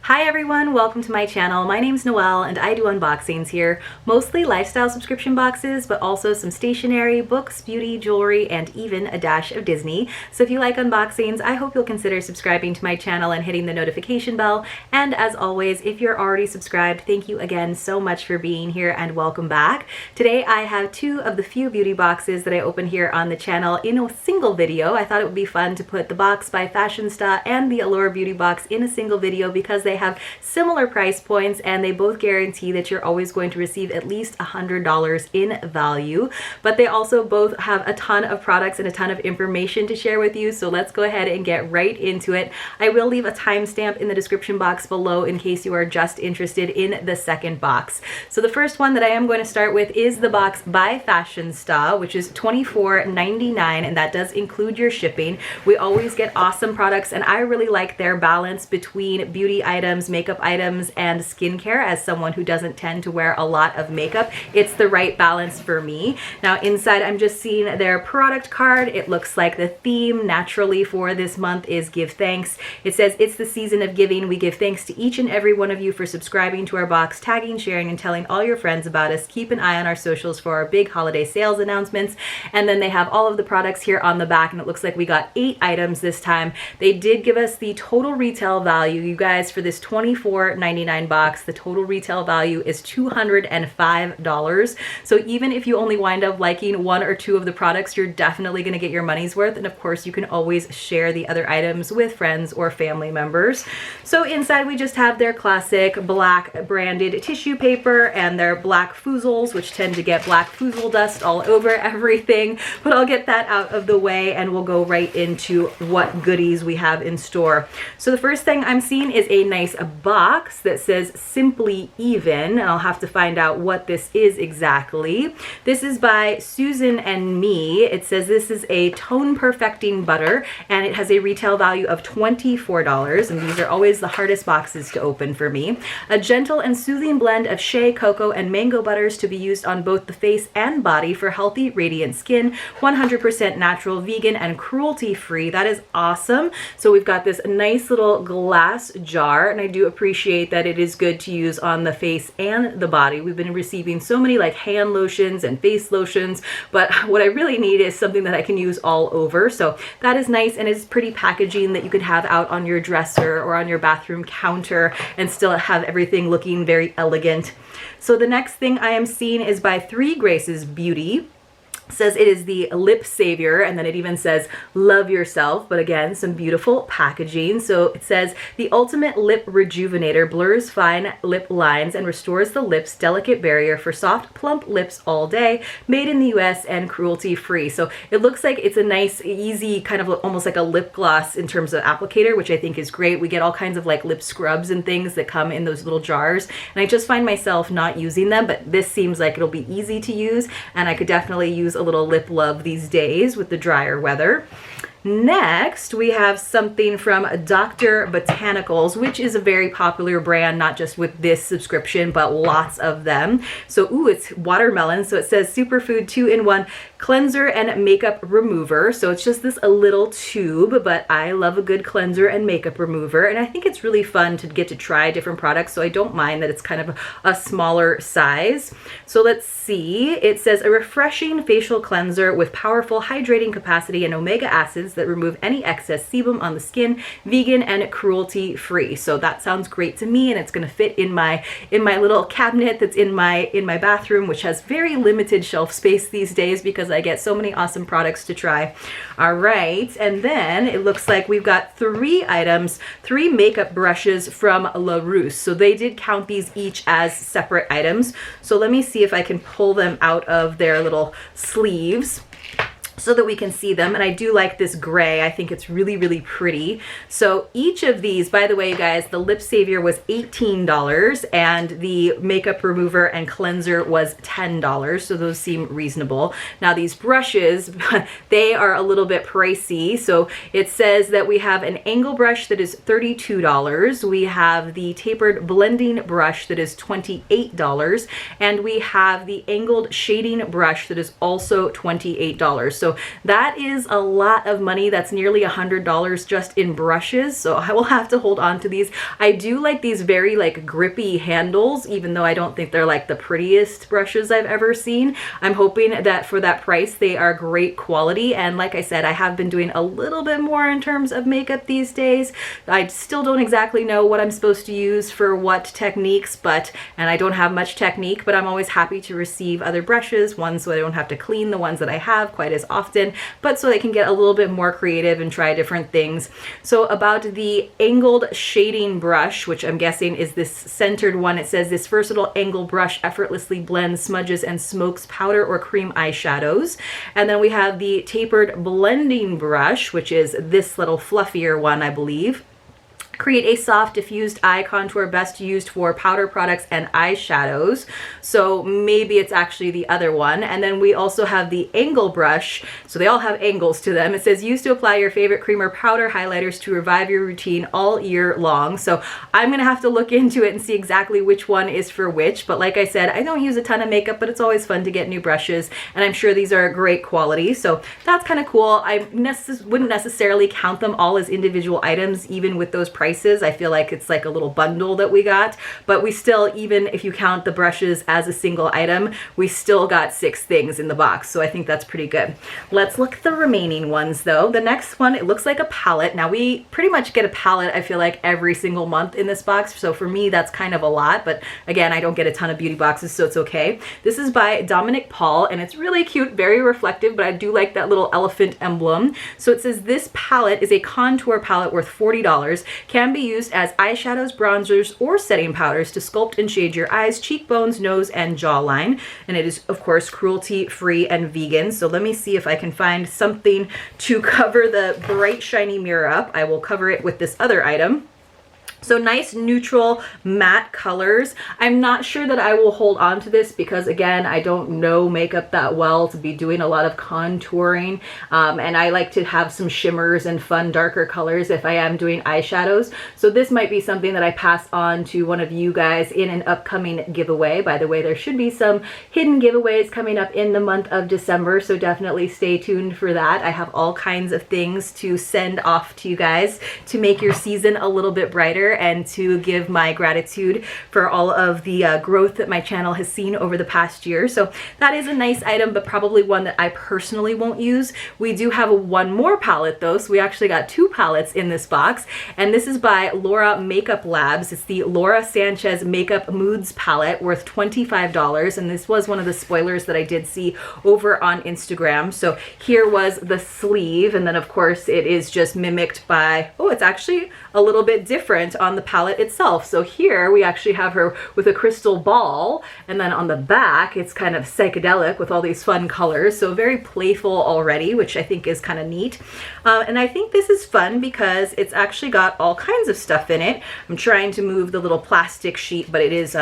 Hi everyone, welcome to my channel. My name's Noelle and I do unboxings here, mostly lifestyle subscription boxes, but also some stationery, books, beauty, jewelry, and even a dash of Disney. So if you like unboxings, I hope you'll consider subscribing to my channel and hitting the notification bell. And as always, if you're already subscribed, thank you again so much for being here and welcome back. Today I have two of the few beauty boxes that I open here on the channel in a single video. I thought it would be fun to put the Box by Fashionsta and the Allure beauty box in a single video because they have similar price points and they both guarantee that you're always going to receive at least $100 in value. But they also both have a ton of products and a ton of information to share with you, so let's go ahead and get right into it. I will leave a timestamp in the description box below in case you are just interested in the second box. So the first one that I am going to start with is the Box by Fashionsta, which is $24.99, and that does include your shipping. We always get awesome products and I really like their balance between beauty items, makeup items, and skincare. As someone who doesn't tend to wear a lot of makeup, it's the right balance for me. Now inside I'm just seeing their product card. It looks like the theme naturally for this month is Give Thanks. It says it's the season of giving. We give thanks to each and every one of you for subscribing to our box, tagging, sharing, and telling all your friends about us. Keep an eye on our socials for our big holiday sales announcements. And then they have all of the products here on the back, and it looks like we got 8 items this time. They did give us the total retail value, you guys, for this $24.99 box. The total retail value is $205. So even if you only wind up liking 1 or 2 of the products, you're definitely going to get your money's worth. And of course, you can always share the other items with friends or family members. So inside we just have their classic black branded tissue paper and their black foozles, which tend to get black foozle dust all over everything. But I'll get that out of the way and we'll go right into what goodies we have in store. So the first thing I'm seeing is a nice box that says Simply Even. I'll have to find out what this is exactly. This is by Susan and Me. It says this is a tone perfecting butter and it has a retail value of $24, and these are always the hardest boxes to open for me. A gentle and soothing blend of shea, cocoa, and mango butters to be used on both the face and body for healthy, radiant skin. 100% natural, vegan, and cruelty-free. That is awesome. So we've got this nice little glass jar, and I do appreciate that it is good to use on the face and the body. We've been receiving so many like hand lotions and face lotions, but what I really need is something that I can use all over. So that is nice, and it's pretty packaging that you could have out on your dresser or on your bathroom counter and still have everything looking very elegant. So the next thing I am seeing is by 3 Graces Beauty. Says it is the lip savior, and then it even says love yourself, but again, some beautiful packaging. So it says the ultimate lip rejuvenator, blurs fine lip lines and restores the lips delicate barrier for soft plump lips all day, made in the US and cruelty free. So it looks like it's a nice easy kind of almost like a lip gloss in terms of applicator, which I think is great. We get all kinds of like lip scrubs and things that come in those little jars, and I just find myself not using them, but this seems like it'll be easy to use, and I could definitely use a little lip love these days with the drier weather. Next, we have something from Dr. Botanicals, which is a very popular brand, not just with this subscription, but lots of them. So, ooh, it's watermelon. So it says Superfood 2-in-1 cleanser and makeup remover. So it's just this a little tube, but I love a good cleanser and makeup remover. And I think it's really fun to get to try different products. So I don't mind that it's kind of a smaller size. So let's see. It says a refreshing facial cleanser with powerful hydrating capacity and omega acids that remove any excess sebum on the skin, vegan and cruelty free. So that sounds great to me, and it's going to fit in my little cabinet that's in my bathroom, which has very limited shelf space these days because I get so many awesome products to try. All right, and then it looks like we've got 3 items, 3 makeup brushes from La Rousse. So they did count these each as separate items. So let me see if I can pull them out of their little sleeves so that we can see them. And I do like this gray. I think it's really, really pretty. So each of these, by the way, guys, the lip savior was $18 and the makeup remover and cleanser was $10. So those seem reasonable. Now these brushes, they are a little bit pricey. So it says that we have an angle brush that is $32. We have the tapered blending brush that is $28. And we have the angled shading brush that is also $28. So So that is a lot of money. That's nearly $100 just in brushes. So I will have to hold on to these. I do like these very like grippy handles, even though I don't think they're like the prettiest brushes I've ever seen. I'm hoping that for that price, they are great quality. And like I said, I have been doing a little bit more in terms of makeup these days. I still don't exactly know what I'm supposed to use for what techniques, and I don't have much technique, but I'm always happy to receive other brushes, ones so I don't have to clean the ones that I have quite as often, but so I can get a little bit more creative and try different things. So about the angled shading brush, which I'm guessing is this centered one, it says this versatile angle brush effortlessly blends, smudges, and smokes powder or cream eyeshadows. And then we have the tapered blending brush, which is this little fluffier one, I believe. Create a soft diffused eye contour, best used for powder products and eyeshadows. So maybe it's actually the other one. And then we also have the angle brush. So they all have angles to them. It says used to apply your favorite cream or powder highlighters to revive your routine all year long. So I'm gonna have to look into it and see exactly which one is for which. But like I said, I don't use a ton of makeup, but it's always fun to get new brushes. And I'm sure these are great quality. So that's kind of cool. I wouldn't necessarily count them all as individual items, even with those prices. I feel like it's like a little bundle that we got, but we still, even if you count the brushes as a single item, we still got 6 things in the box. So I think that's pretty good. Let's look at the remaining ones though. The next one, it looks like a palette. Now we pretty much get a palette, I feel like, every single month in this box. So for me, that's kind of a lot, but again, I don't get a ton of beauty boxes, so it's okay. This is by Dominic Paul, and it's really cute, very reflective, but I do like that little elephant emblem. So it says this palette is a contour palette worth $40. Can be used as eyeshadows, bronzers, or setting powders to sculpt and shade your eyes, cheekbones, nose, and jawline. And it is, of course, cruelty-free and vegan. So let me see if I can find something to cover the bright, shiny mirror up. I will cover it with this other item. So nice neutral matte colors. I'm not sure that I will hold on to this because, again, I don't know makeup that well to be doing a lot of contouring, and I like to have some shimmers and fun darker colors if I am doing eyeshadows. So this might be something that I pass on to one of you guys in an upcoming giveaway. By the way, there should be some hidden giveaways coming up in the month of December, so definitely stay tuned for that. I have all kinds of things to send off to you guys to make your season a little bit brighter, and to give my gratitude for all of the growth that my channel has seen over the past year. So that is a nice item, but probably one that I personally won't use. We do have one more palette though, so we actually got 2 palettes in this box, and this is by Laura Makeup Labs. It's the Laura Sanchez Makeup Moods palette worth $25, and this was one of the spoilers that I did see over on Instagram. So here was the sleeve, and then of course it is just mimicked by, oh, it's actually a little bit different on the palette itself. So here we actually have her with a crystal ball, and then on the back it's kind of psychedelic with all these fun colors, so very playful already, which I think is kind of neat. And I think this is fun because it's actually got all kinds of stuff in it. I'm trying to move the little plastic sheet, but it is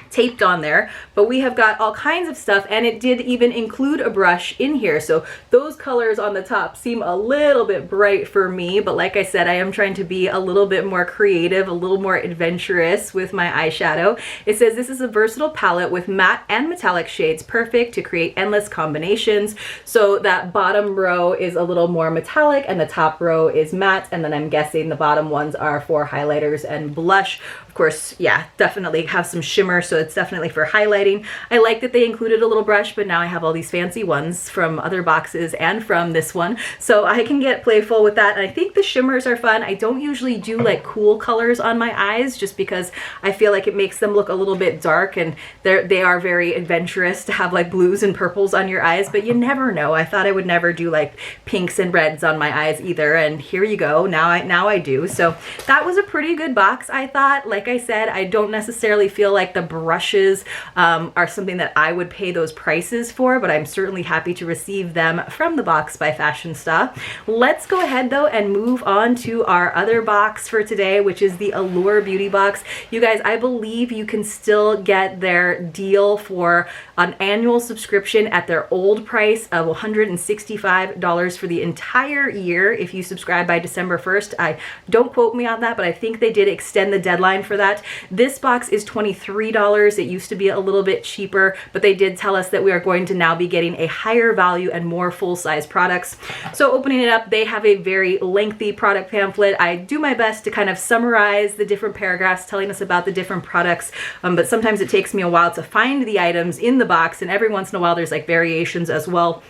taped on there, but we have got all kinds of stuff, and it did even include a brush in here. So those colors on the top seem a little bit bright for me, but like I said, I am trying to be a little bit more creative, a little more adventurous with my eyeshadow. It says this is a versatile palette with matte and metallic shades, perfect to create endless combinations. So that bottom row is a little more metallic and the top row is matte, and then I'm guessing the bottom ones are for highlighters and blush. Of course, yeah, definitely have some shimmer, so it's definitely for highlighting. I like that they included a little brush, but now I have all these fancy ones from other boxes and from this one, so I can get playful with that. And I think the shimmers are fun. I don't usually do like cool colors on my eyes just because I feel like it makes them look a little bit dark, and they are very adventurous to have like blues and purples on your eyes, but you never know. I thought I would never do like pinks and reds on my eyes either, and here you go. Now I do. So that was a pretty good box, I thought. Like I said, I don't necessarily feel like the brushes are something that I would pay those prices for, but I'm certainly happy to receive them from the box by Fashionsta. Let's go ahead though and move on to our other box for today, which is the Allure beauty box. You guys, I believe you can still get their deal for an annual subscription at their old price of $165 for the entire year if you subscribe by December 1st. Don't quote me on that, but I think they did extend the deadline for that. This box is $23 $20. It used to be a little bit cheaper, but they did tell us that we are going to now be getting a higher value and more full-size products. So opening it up, they have a very lengthy product pamphlet. I do my best to kind of summarize the different paragraphs telling us about the different products, but sometimes it takes me a while to find the items in the box, and every once in a while there's like variations as well.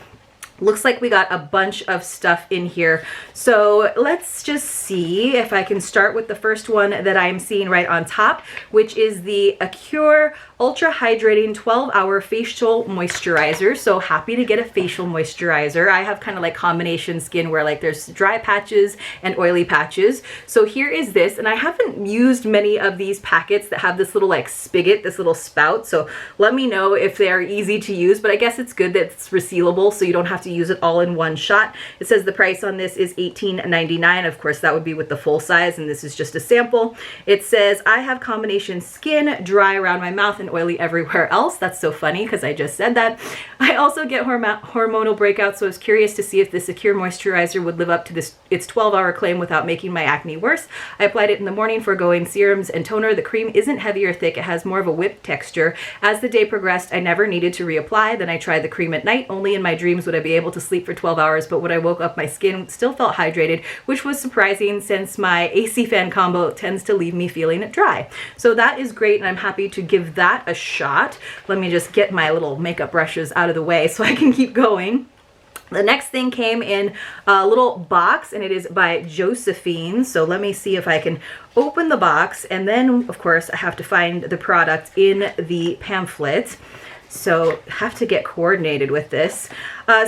Looks like we got a bunch of stuff in here. So let's just see if I can start with the first one that I'm seeing right on top, which is the Acure Ultra Hydrating 12-Hour Facial Moisturizer. So happy to get a facial moisturizer. I have kind of like combination skin where like there's dry patches and oily patches. So here is this, and I haven't used many of these packets that have this little like spigot, this little spout. So let me know if they are easy to use, but I guess it's good that it's resealable so you don't have to use it all in one shot. It says the price on this is $18.99. Of course, that would be with the full size, and this is just a sample. It says, I have combination skin, dry around my mouth and oily everywhere else. That's so funny because I just said that. I also get hormonal breakouts, so I was curious to see if this Acure moisturizer would live up to its 12-hour claim without making my acne worse. I applied it in the morning for going serums and toner. The cream isn't heavy or thick. It has more of a whipped texture. As the day progressed, I never needed to reapply. Then I tried the cream at night. Only in my dreams would I be able to sleep for 12 hours, but when I woke up, my skin still felt hydrated, which was surprising since my AC fan combo tends to leave me feeling dry. So that is great, and I'm happy to give that a shot. Let me just get my little makeup brushes out of the way so I can keep going. The next thing came in a little box, and it is by Josephine. So let me see if I can open the box, and then of course I have to find the product in the pamphlet. So have to get coordinated with this.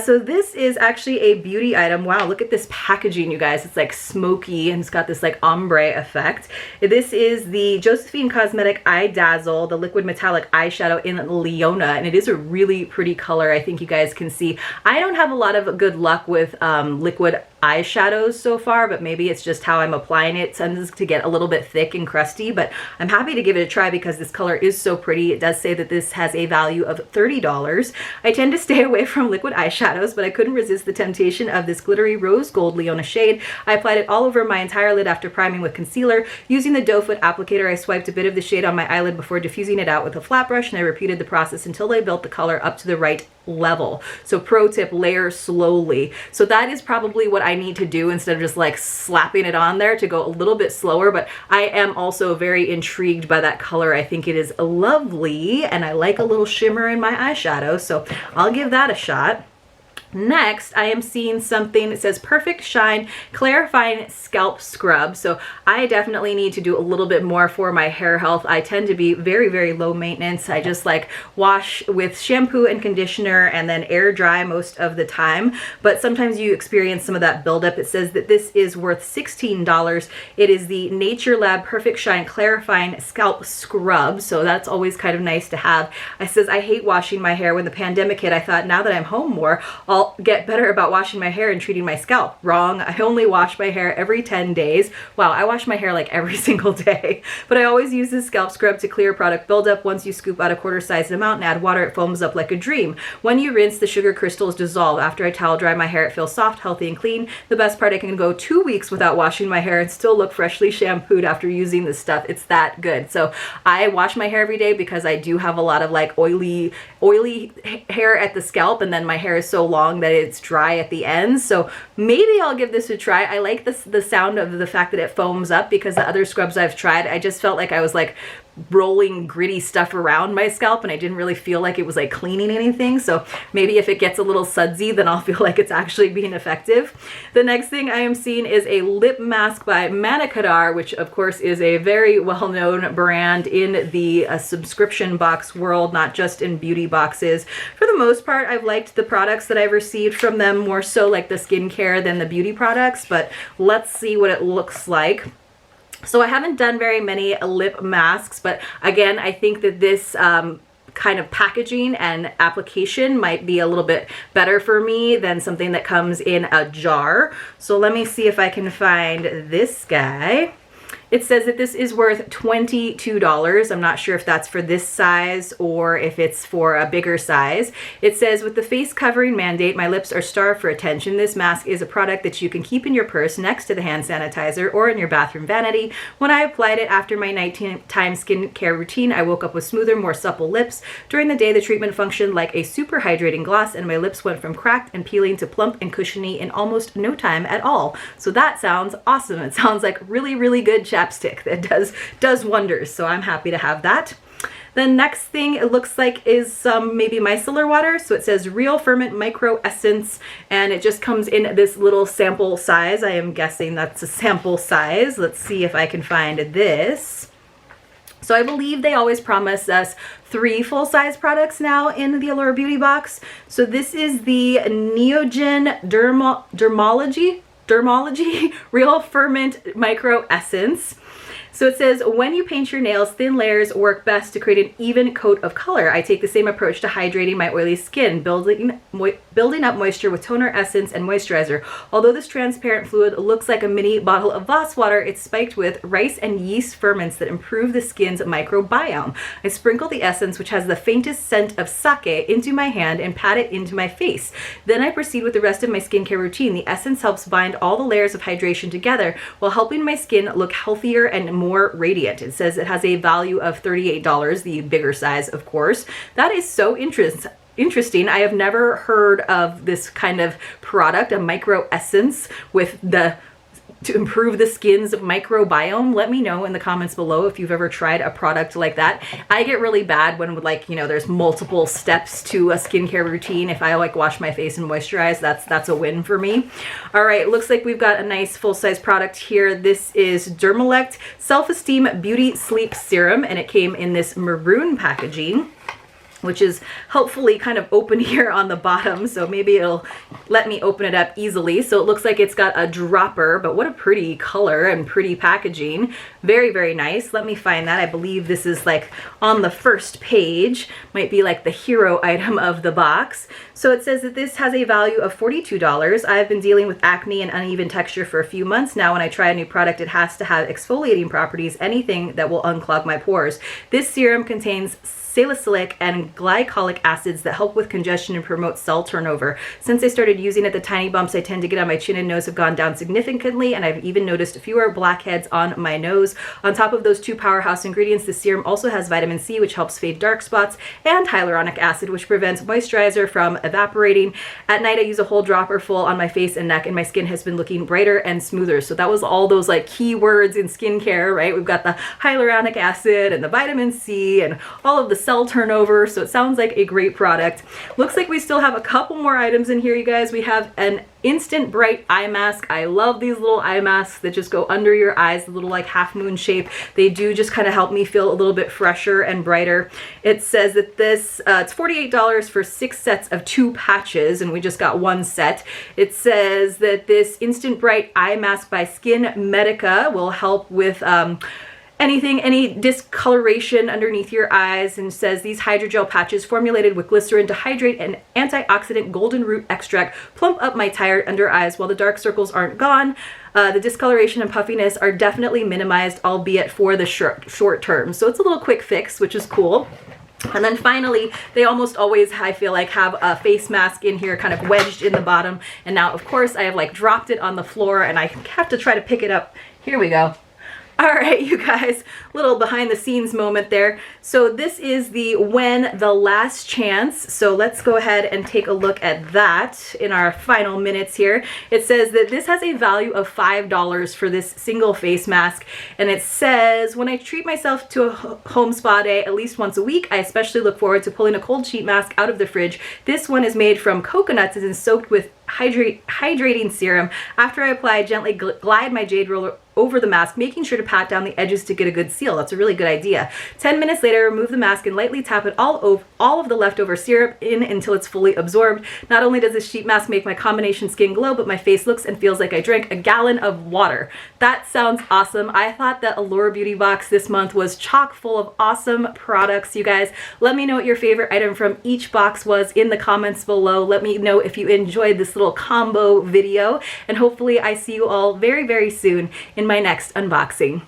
So this is actually a beauty item. Wow, look at this packaging, you guys. It's like smoky and it's got this like ombre effect. This is the Josephine Cosmetic Eye Dazzle, the liquid metallic eyeshadow in Leona, and it is a really pretty color. I think you guys can see. I don't have a lot of good luck with liquid eyeshadows so far, but maybe it's just how I'm applying it. It tends to get a little bit thick and crusty, but I'm happy to give it a try because this color is so pretty. It does say that this has a value of $30. I tend to stay away from liquid eyeshadows, but I couldn't resist the temptation of this glittery rose gold Leona shade. I applied it all over my entire lid after priming with concealer. Using the doe foot applicator, I swiped a bit of the shade on my eyelid before diffusing it out with a flat brush, and I repeated the process until I built the color up to the right level. So pro tip, layer slowly. So that is probably what I need to do instead of just like slapping it on there, to go a little bit slower. But I am also very intrigued by that color. I think it is lovely, and I like a little shimmer in my eyeshadow, so I'll give that a shot. Next, I am seeing something that says Perfect Shine Clarifying Scalp Scrub. So I definitely need to do a little bit more for my hair health. I tend to be very, very low maintenance. I just like wash with shampoo and conditioner and then air dry most of the time. But sometimes you experience some of that buildup. It says that this is worth $16. It is the Nature Lab Perfect Shine Clarifying Scalp Scrub. So that's always kind of nice to have. It says, I hate washing my hair. When the pandemic hit, I thought now that I'm home more, I'll get better about washing my hair and treating my scalp. Wrong. I only wash my hair every 10 days. Wow, I wash my hair like every single day. But I always use this scalp scrub to clear product buildup. Once you scoop out a quarter-sized amount and add water, it foams up like a dream. When you rinse, the sugar crystals dissolve. After I towel dry my hair, it feels soft, healthy, and clean. The best part, I can go 2 weeks without washing my hair and still look freshly shampooed after using this stuff. It's that good. So I wash my hair every day because I do have a lot of like oily hair at the scalp, and then my hair is so long that it's dry at the ends. So maybe I'll give this a try. I like the sound of the fact that it foams up, because the other scrubs I've tried, I just felt like I was like rolling gritty stuff around my scalp, and I didn't really feel like it was like cleaning anything. So maybe if it gets a little sudsy, then I'll feel like it's actually being effective. The next thing I am seeing is a lip mask by Manna Kadar, which of course is a very well-known brand in the subscription box world, not just in beauty boxes. For the most part, I've liked the products that I've received from them, more so like the skincare than the beauty products, but let's see what it looks like. So I haven't done very many lip masks, but again, I think that this kind of packaging and application might be a little bit better for me than something that comes in a jar. So let me see if I can find this guy. It says that this is worth $22. I'm not sure if that's for this size or if it's for a bigger size. It says, with the face covering mandate, my lips are starved for attention. This mask is a product that you can keep in your purse next to the hand sanitizer or in your bathroom vanity. When I applied it after my nighttime skincare routine, I woke up with smoother, more supple lips. During the day, the treatment functioned like a super hydrating gloss, and my lips went from cracked and peeling to plump and cushiony in almost no time at all. So that sounds awesome. It sounds like really, really good chapstick that does wonders. So I'm happy to have that. The next thing it looks like is some maybe micellar water. So it says Real Ferment Micro Essence, and it just comes in this little sample size. I am guessing that's a sample size. Let's see if I can find this. So I believe they always promise us 3 full-size products now in the Allure Beauty Box. So this is the Neogen Dermalogy Real Ferment Micro Essence. So it says, when you paint your nails, thin layers work best to create an even coat of color. I take the same approach to hydrating my oily skin, building up moisture with toner, essence, and moisturizer. Although this transparent fluid looks like a mini bottle of Voss water, it's spiked with rice and yeast ferments that improve the skin's microbiome. I sprinkle the essence, which has the faintest scent of sake, into my hand and pat it into my face. Then I proceed with the rest of my skincare routine. The essence helps bind all the layers of hydration together while helping my skin look healthier and more radiant. It says it has a value of $38, the bigger size, of course. That is so interesting. I have never heard of this kind of product, a micro essence to improve the skin's microbiome. Let me know in the comments below if you've ever tried a product like that. I get really bad when there's multiple steps to a skincare routine. If I wash my face and moisturize, that's a win for me. All right, looks like we've got a nice full-size product here. This is Dermalect Self-Esteem Beauty Sleep Serum, and it came in this maroon packaging, which is hopefully kind of open here on the bottom, so maybe it'll let me open it up easily. So it looks like it's got a dropper, but what a pretty color and pretty packaging. Very, very nice. Let me find that. I believe this is on the first page, might be the hero item of the box. So it says that this has a value of $42. I've been dealing with acne and uneven texture for a few months now. When I try a new product, it has to have exfoliating properties, anything that will unclog my pores. This serum contains salicylic and glycolic acids that help with congestion and promote cell turnover. Since I started using it, the tiny bumps I tend to get on my chin and nose have gone down significantly, and I've even noticed fewer blackheads on my nose. On top of those 2 powerhouse ingredients, the serum also has vitamin C, which helps fade dark spots, and hyaluronic acid, which prevents moisturizer from evaporating. At night, I use a whole dropper full on my face and neck, and my skin has been looking brighter and smoother. So that was all those key words in skincare, right? We've got the hyaluronic acid and the vitamin C and all of the cell turnover. So it sounds like a great product. Looks like we still have a couple more items in here, you guys. We have an Instant Bright Eye Mask. I love these little eye masks that just go under your eyes, the little half moon shape. They do just kind of help me feel a little bit fresher and brighter. It says that this, it's $48 for 6 sets of 2 patches, and we just got 1 set. It says that this Instant Bright Eye Mask by Skin Medica will help with any discoloration underneath your eyes, and says these hydrogel patches formulated with glycerin to hydrate and antioxidant golden root extract plump up my tired under eyes while the dark circles aren't gone. The discoloration and puffiness are definitely minimized, albeit for the short term. So it's a little quick fix, which is cool. And then finally, they almost always, I feel have a face mask in here kind of wedged in the bottom. And now, of course, I have dropped it on the floor and I have to try to pick it up. Here we go. All right, you guys, little behind the scenes moment there. So this is the When the Last Chance. So let's go ahead and take a look at that in our final minutes here. It says that this has a value of $5 for this single face mask. And it says, when I treat myself to a home spa day at least once a week, I especially look forward to pulling a cold sheet mask out of the fridge. This one is made from coconuts and is soaked with hydrating serum. After I apply, I gently glide my jade roller over the mask, making sure to pat down the edges to get a good seal. That's a really good idea. 10 minutes later, remove the mask and lightly tap it all of the leftover syrup in until it's fully absorbed. Not only does this sheet mask make my combination skin glow, but my face looks and feels like I drank a gallon of water. That sounds awesome. I thought that Allure Beauty Box this month was chock full of awesome products, you guys. Let me know what your favorite item from each box was in the comments below. Let me know if you enjoyed this little combo video, and hopefully I see you all very, very soon in my next unboxing.